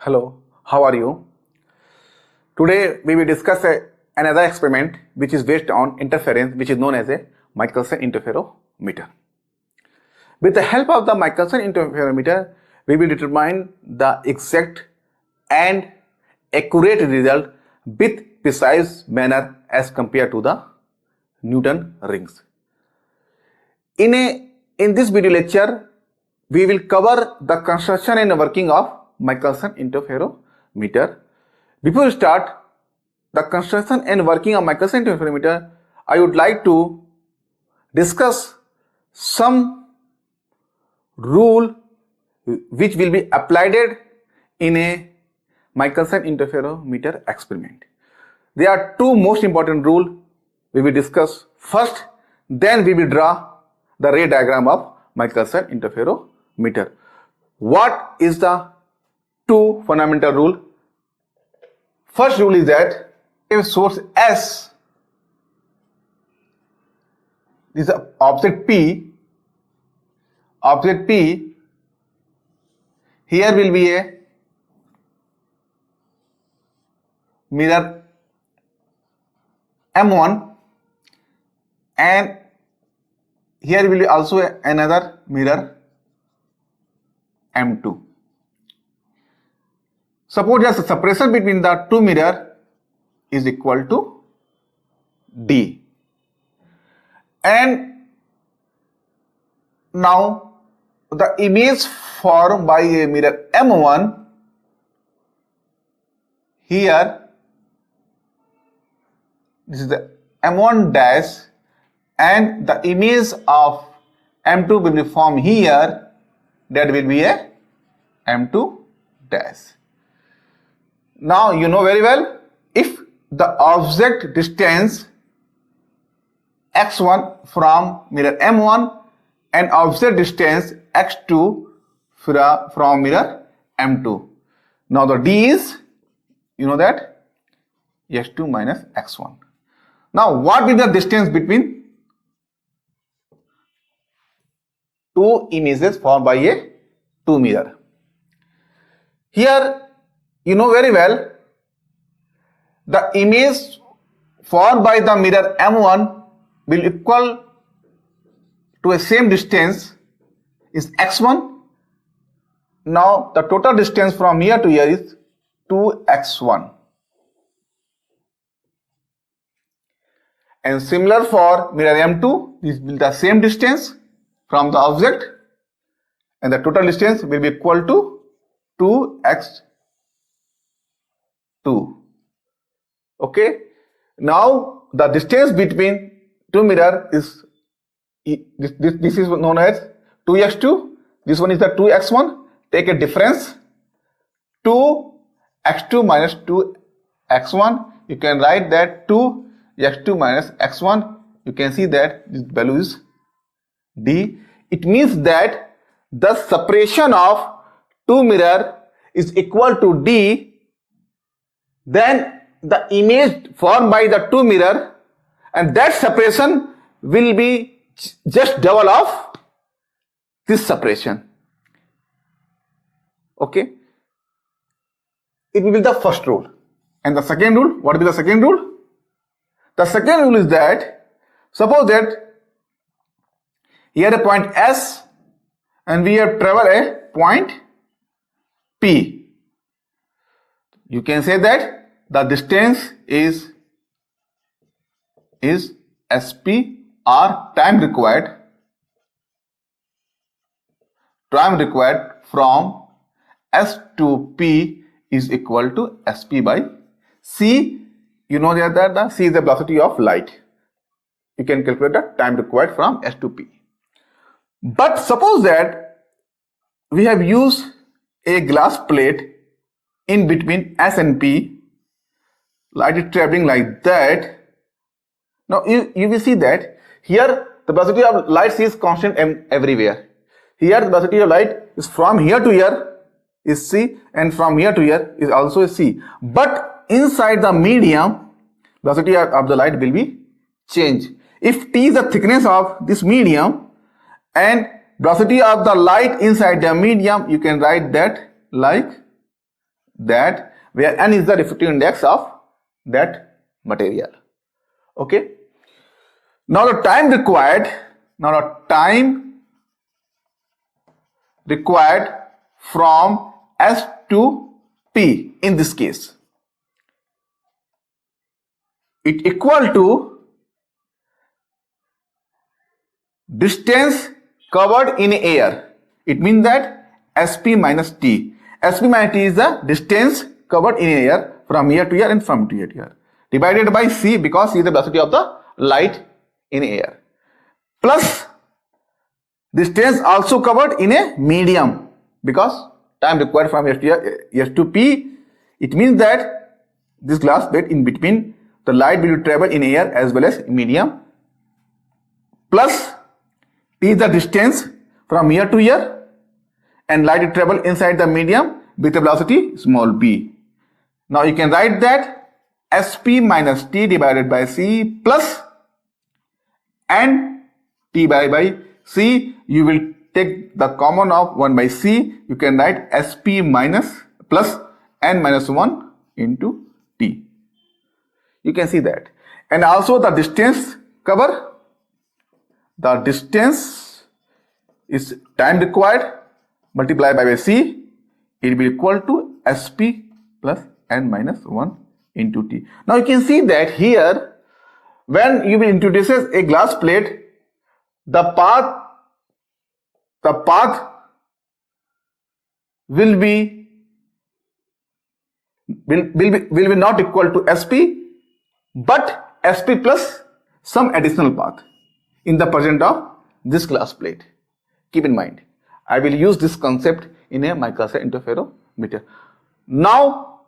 Hello, how are you? Today we will discuss another experiment which is based on interference, which is known as a Michelson interferometer. With the help of the Michelson interferometer, we will determine the exact and accurate result with precise manner as compared to the Newton rings. In this video lecture, we will cover the construction and working of Michelson interferometer. Before we start the construction and working of Michelson interferometer, I would like to discuss some rule which will be applied in a Michelson interferometer experiment. There are two most important rules we will discuss first, then we will draw the ray diagram of Michelson interferometer. What is the two fundamental rule? First rule is that if source S is an object P, here will be a mirror M1 and here will be also another mirror M2. Suppose just the separation between the two mirrors is equal to D. And now the image formed by a mirror M1 here, this is the M1 dash, and the image of M2 will be formed here, that will be a M2 dash. Now you know very well, if the object distance x1 from mirror M1 and object distance x2 from mirror M2. Now the D is, you know that, x2 minus x1. Now what is the distance between two images formed by a two mirror? Here you know very well, the image formed by the mirror M1 will equal to a same distance is x1. Now the total distance from here to here is 2x1. And similar for mirror M2, this will be the same distance from the object and the total distance will be equal to 2x2. Okay, now the distance between two mirror is this is known as 2x2. This one is the 2x1. Take a difference 2x2 minus 2x1. You can write that 2x2 minus x1. You can see that this value is D. It means that the separation of two mirror is equal to D. Then the image formed by the two mirror, and that separation will be just double of this separation. Okay, it will be the first rule. And the second rule, what will be the second rule? The second rule is that suppose that here a point S and we have traveled a point P. You can say that the distance is SP or time required from S to P is equal to SP by C. You know that the C is the velocity of light. You can calculate the time required from S to P. But suppose that we have used a glass plate in between S and P. Light is traveling like that. Now you will see that here the velocity of light is constant everywhere. Here the velocity of light is from here to here is C and from here to here is also a C. But inside the medium, velocity of the light will be changed. If T is the thickness of this medium and velocity of the light inside the medium, you can write that like that where n is the refractive index of that material. Okay. Now the time required from S to P in this case, it equal to distance covered in air. It means that Sp minus T. Sp minus T is the distance covered in air from here to here and from here to here, divided by C, because C is the velocity of the light in air, plus distance also covered in a medium, because time required from S to P. It means that this glass plate in between, the light will travel in air as well as medium, plus T is the distance from here to here, and light will travel inside the medium with a velocity small b. Now you can write that Sp minus T divided by C plus n T by C. You will take the common of 1 by C. You can write Sp minus plus n minus 1 into T. You can see that. And also the distance cover. The distance is time required multiplied by C. It will be equal to Sp plus n minus 1 into T. Now you can see that here, when you will introduce a glass plate, the path will be not equal to Sp, but Sp plus some additional path in the present of this glass plate. Keep in mind, I will use this concept in a Michelson interferometer. Now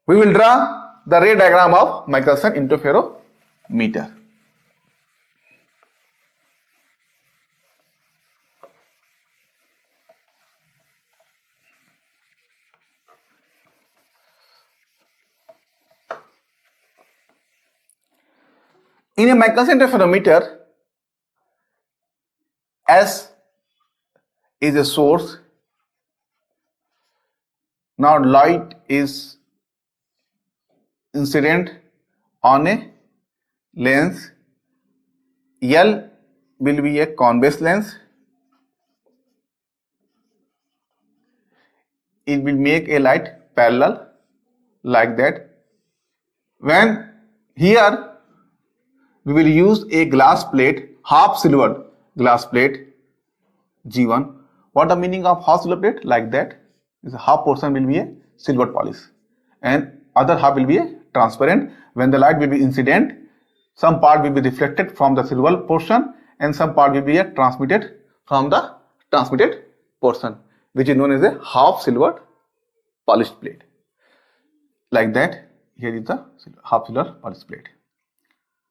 we will draw the ray diagram of Michelson interferometer. In a Michelson interferometer, S is a source. Now light is incident on a lens. L will be a convex lens. It will make a light parallel like that. When here we will use a glass plate, half silver glass plate G1. What the meaning of half silver plate? Like that, is half portion will be a silver polish and other half will be a transparent. When the light will be incident, some part will be reflected from the silver portion and some part will be transmitted from the transmitted portion, which is known as a half silver polished plate. Like that, here is the half silver polished plate.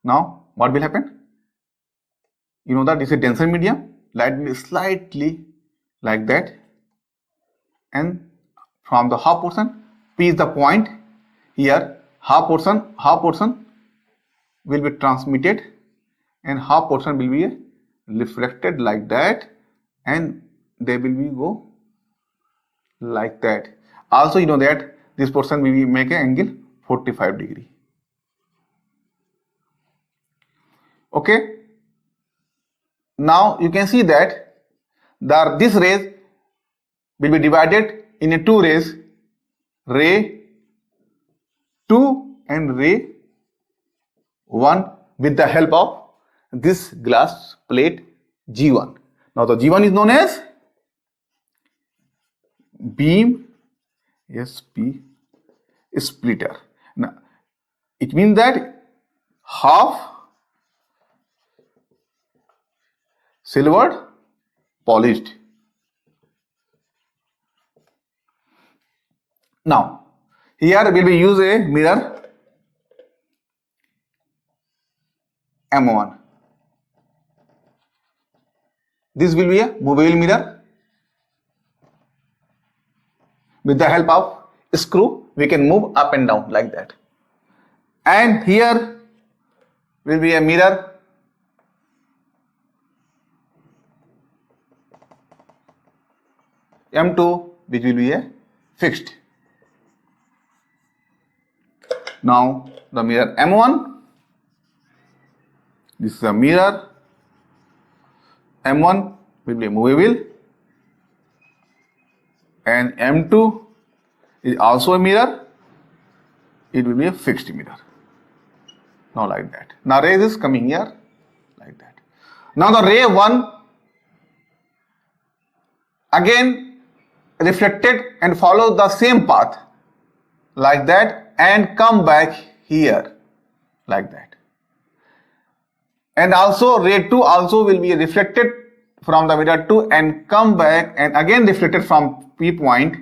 Now what will happen? You know that this is a denser medium, light will be slightly like that, and from the half portion, P is the point. Here half portion will be transmitted and half portion will be reflected like that, and they will be go like that. Also you know that this portion will be make an angle 45 degree. Okay. Now you can see that this rays will be divided in two rays, ray 2 and ray 1, with the help of this glass plate G1. Now the G1 is known as beam SP splitter. Now it means that half silver polished. Now here we will use a mirror M1. This will be a movable mirror. With the help of a screw, we can move up and down like that. And here will be a mirror M2, which will be a fixed. Now the mirror M1, this is a mirror, M1 will be movable, and M2 is also a mirror, it will be a fixed mirror. Now like that. Now rays is coming here like that. Now the ray 1 again reflected and follow the same path like that and come back here like that. And also ray 2 also will be reflected from the mirror 2 and come back and again reflected from P point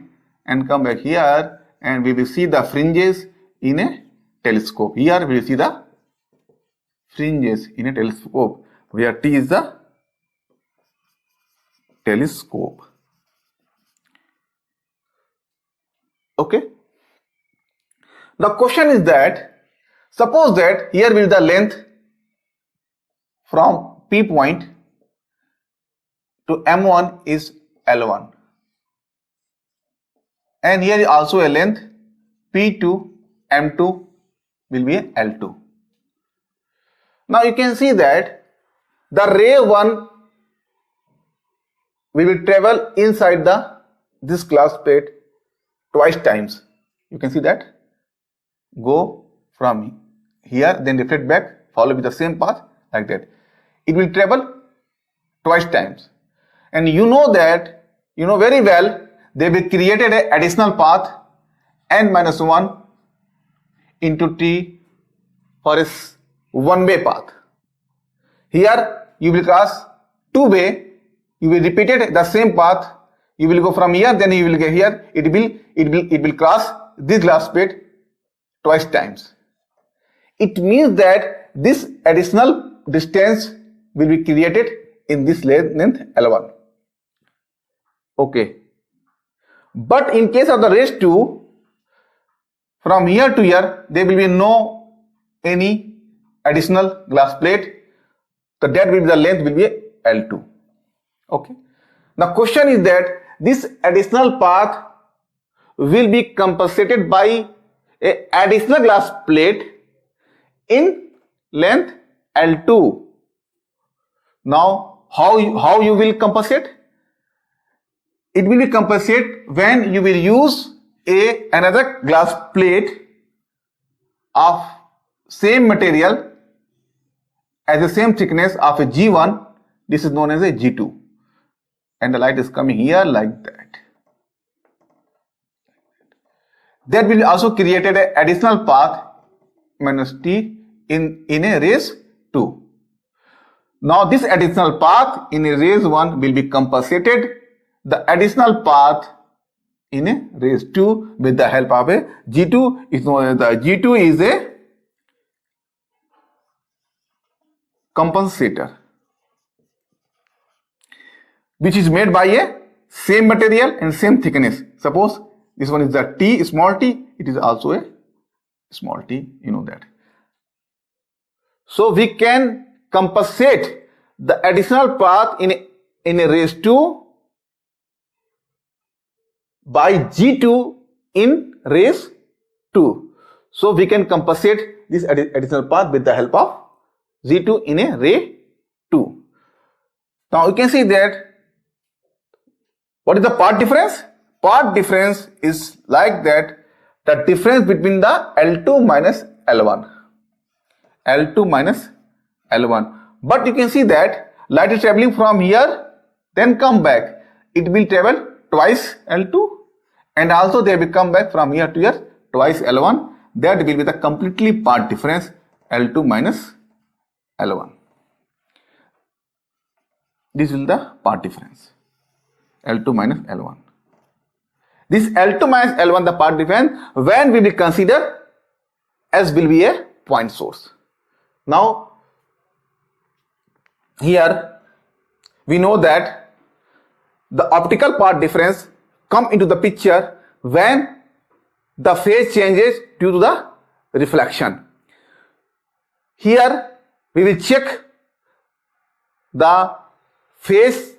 and come back here, and we will see the fringes in a telescope. Here we will see the fringes in a telescope where T is the telescope. Okay. The question is that suppose that here will the length from P point to M1 is L1, and here is also a length P to M2 will be L2. Now you can see that the ray 1 will travel inside this glass plate twice times. You can see that. Go from here, then reflect back, follow with the same path like that. It will travel twice times. And you know that, you know very well, they will created an additional path n-1 into T for a one-way path. Here you will cross two-way, you will repeat it the same path, you will go from here, then you will get here, it will cross this glass plate twice times. It means that this additional distance will be created in this length L1. Okay. But in case of the rays 2, from here to here, there will be no any additional glass plate. So that will be the length will be L2. Okay. The question is that this additional path will be compensated by a additional glass plate in length L2. Now how you will compensate? It will be compensate when you will use another glass plate of same material as the same thickness of a G1. This is known as a G2, and the light is coming here like that. That will also created an additional path minus T in a rays 2. Now this additional path in a rays 1 will be compensated the additional path in a rays 2 with the help of a G2. Is known as the G2 is a compensator, which is made by a same material and same thickness. Suppose this one is the T, small t, it is also a small t, you know that. So we can compensate the additional path in a rays 2 by G2 in rays 2. So we can compensate this additional path with the help of G2 in a ray 2. Now you can see that what is the path difference? Path difference is like that, the difference between the L2 minus L1. L2 minus L1. But you can see that light is traveling from here, then come back. It will travel twice L2, and also they will come back from here to here twice L1. That will be the completely path difference L2 minus L1. This is the path difference L2 minus L1. This L2 minus L1, the path difference, when we will consider S will be a point source. Now here we know that the optical path difference come into the picture when the phase changes due to the reflection. Here we will check the phase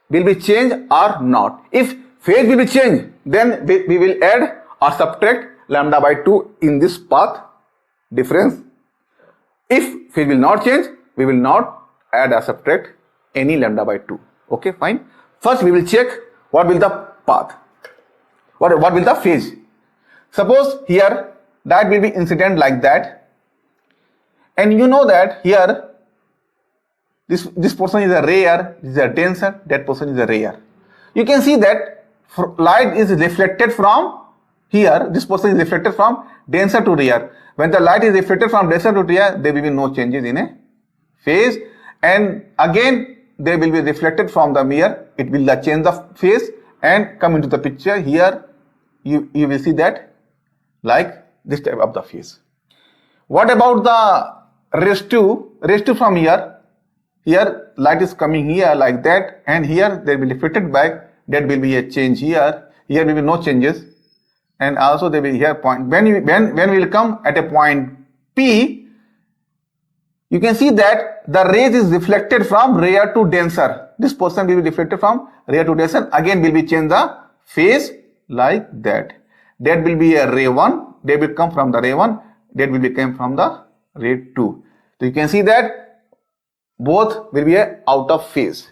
will be changed or not. If phase will be changed, then we will add or subtract lambda by 2 in this path difference. If phase will not change, we will not add or subtract any lambda by 2. Okay, fine. First we will check what will the path, what will the phase. Suppose here that will be incident like that, and you know that here this portion is a rare, this is a denser, that portion is a rare. You can see that light is reflected from here, this portion is reflected from denser to rare. When the light is reflected from denser to rare, there will be no changes in a phase, and again they will be reflected from the mirror, it will change the phase and come into the picture. Here you will see that like this type of the phase. What about the rays to from here? Here light is coming here like that, and here they will be reflected back, that will be a change here will be no changes, and also they will here point. When we will come at a point P, you can see that the rays is reflected from rare to denser. This portion will be reflected from rare to denser. Again will be change the phase like that. That will be a ray 1. They will come from the ray 1. That will become from the ray 2. So you can see that both will be out of phase.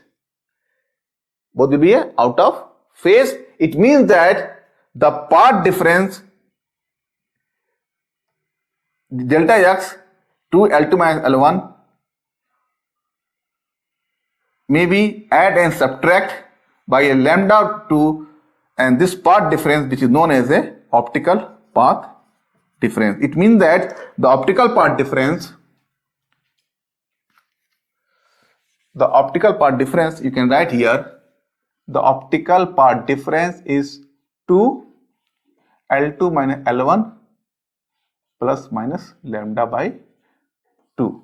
Both will be out of phase. It means that the path difference delta x to L2 minus L1 may be add and subtract by a lambda 2, and this path difference which is known as a optical path difference. It means that the optical path difference, you can write here, the optical path difference is 2 L2 minus L1 plus minus lambda by 2.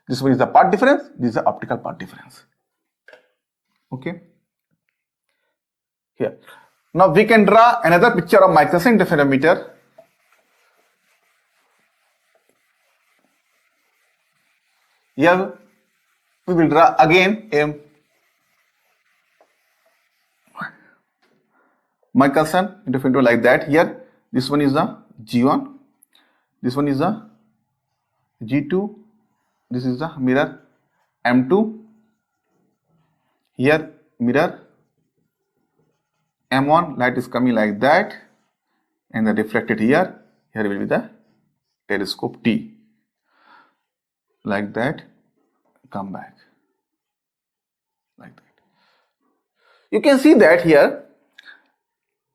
This one is the path difference, this is the optical path difference. Okay. Here. Now we can draw another picture of Michelson interferometer. Here we will draw again a Michelson interferometer like that. Here this one is the G1, this one is the G2, this is the mirror M2, here mirror M1, light is coming like that, and the reflected here will be the telescope T, like that, come back, like that. You can see that here,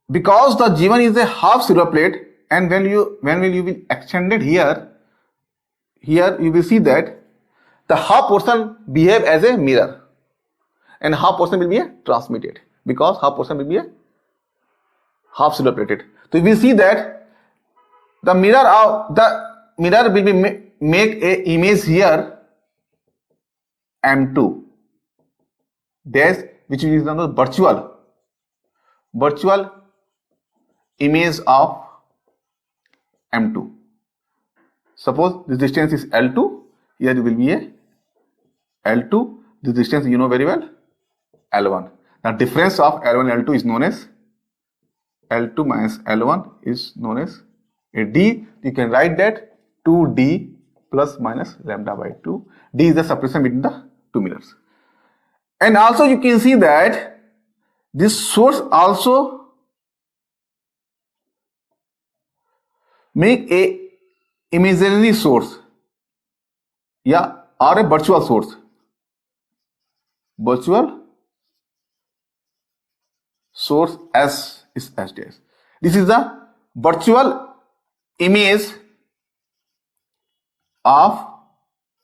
because the G1 is a half silver plate, and when you will extend it here you will see that the half portion behave as a mirror, and half portion will be transmitted, because half portion will be a half silver plated. So you will see that the mirror will be make a image here M2 dash, which is the virtual image of M2. Suppose this distance is L2, here it will be a L2, this distance you know very well, L1. Now difference of L1 and L2 is known as L2 minus L1 is known as a D. You can write that 2D plus minus lambda by 2. D is the separation between the two mirrors. And also you can see that this source also make a imaginary source, or a virtual source. Virtual source S is S dash. This is the virtual image of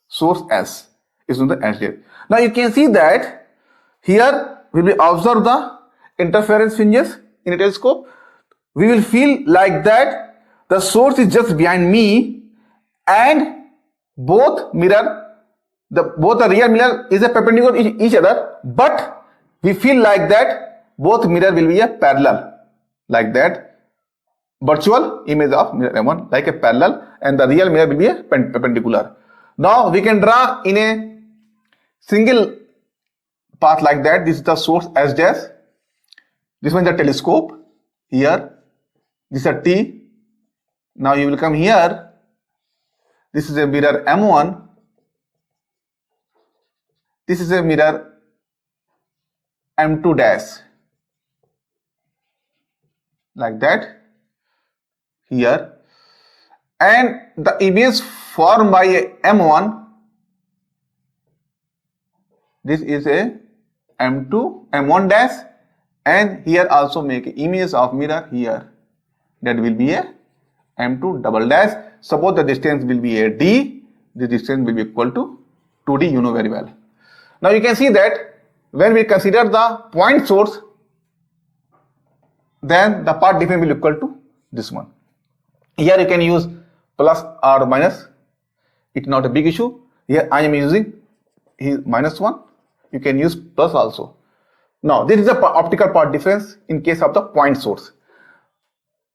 source S is on the S dash. Now you can see that here we will observe the interference fringes in a telescope. We will feel like that the source is just behind me, and both the rear mirror is a perpendicular each other, but we feel like that both mirror will be a parallel, like that. Virtual image of mirror M1 like a parallel, and the real mirror will be a perpendicular. Now we can draw in a single path like that. This is the source S dash. This one is a telescope. Here, this is a T. Now you will come here. This is a mirror M1. This is a mirror M2 dash. Like that. Here. And the image formed by a M1. This is a M2, M1 dash. And here also make an image of mirror here. That will be a M2 double dash. Suppose the distance will be a D. The distance will be equal to 2D, you know very well. Now you can see that when we consider the point source, then the path difference will be equal to this one. Here you can use plus or minus. It's not a big issue. Here I am using minus 1. You can use plus also. Now this is the optical path difference in case of the point source.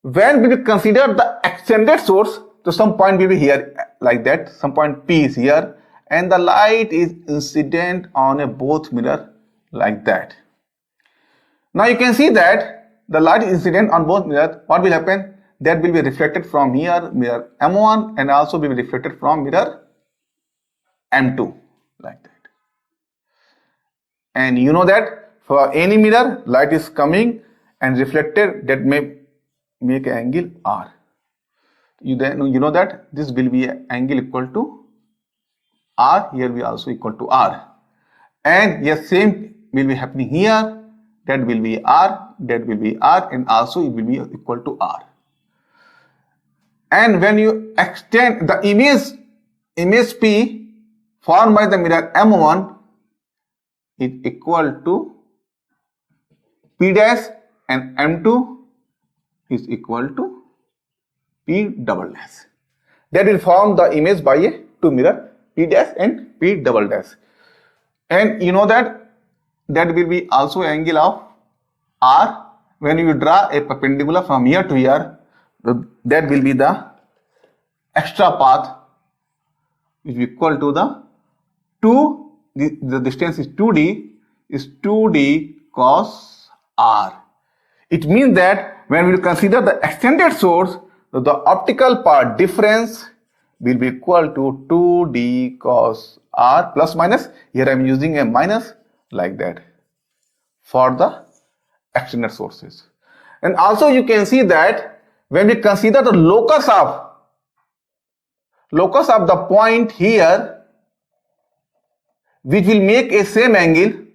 When we consider the extended source, so some point will be here like that, some point P is here, and the light is incident on a both mirror like that. Now you can see that the light is incident on both mirrors. What will happen? That will be reflected from here, mirror M1, and also will be reflected from mirror M2 like that. And you know that for any mirror, light is coming and reflected, that may make an angle R. You know that this will be an angle equal to R. Here we also equal to R. And yes, same will be happening here. That will be R, that will be R, and also it will be equal to R. And when you extend the image P formed by the mirror M1 is equal to P dash, and M2 is equal to P double dash. That will form the image by a two mirror, P dash and P double dash. And you know that that will be also angle of R. When you draw a perpendicular from here to here, that will be the extra path is equal to the 2, the distance is 2D, is 2D cos R. It means that when we consider the extended source, the optical path difference will be equal to 2D cos R plus minus. Here I am using a minus like that for the extended sources. And also you can see that when we consider the locus of the point here, which will make a same angle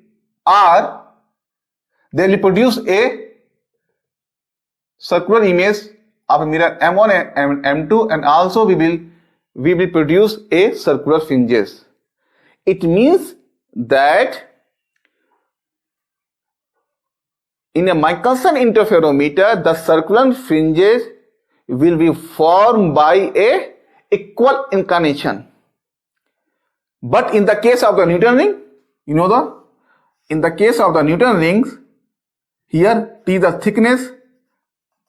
R, they will produce a circular image of a mirror M1 and M2, and also we will produce a circular fringes. It means that in a Michelson interferometer, the circular fringes will be formed by a equal inclination. But in the case of the Newton ring, in the case of the Newton rings, here T is the thickness,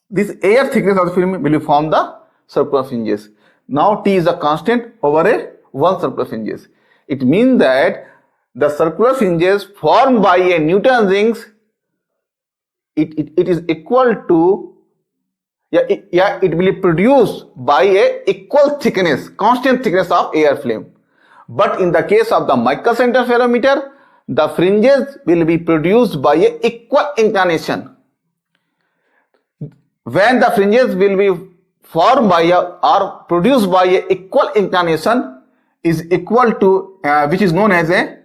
this air thickness of the film will form the circular fringes. Now T is a constant over a one circular fringes. It means that the circular fringes formed by a Newton rings, it is equal to, it will be produced by a equal thickness, constant thickness of air film. But in the case of the Michelson interferometer, the fringes will be produced by a equal inclination. When the fringes will be formed by or produced by a equal inclination is equal to which is known as a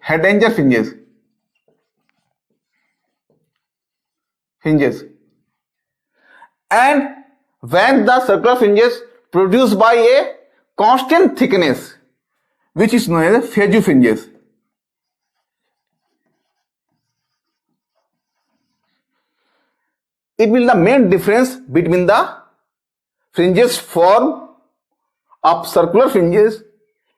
Hettinger fringes. And when the circular fringes produced by a constant thickness, which is known as Fizeau fringes. It will be the main difference between the fringes form of circular fringes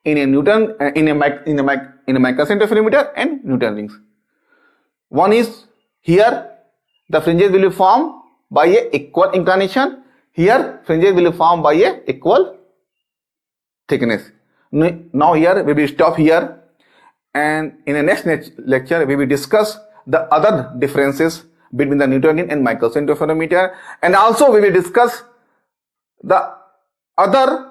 in a Newton in a Michelson interferometer and Newton rings. One is here the fringes will be formed by a equal inclination. Here fringes will be formed by a equal thickness. Now here we will stop here, and in the next lecture we will discuss the other differences between the Newtonian and Michelson interferometer, and also we will discuss the other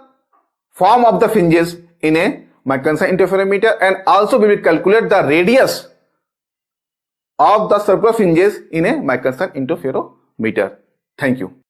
form of the fringes in a Michelson interferometer, and also we will calculate the radius of the circular fringes in a Michelson interferometer. Thank you.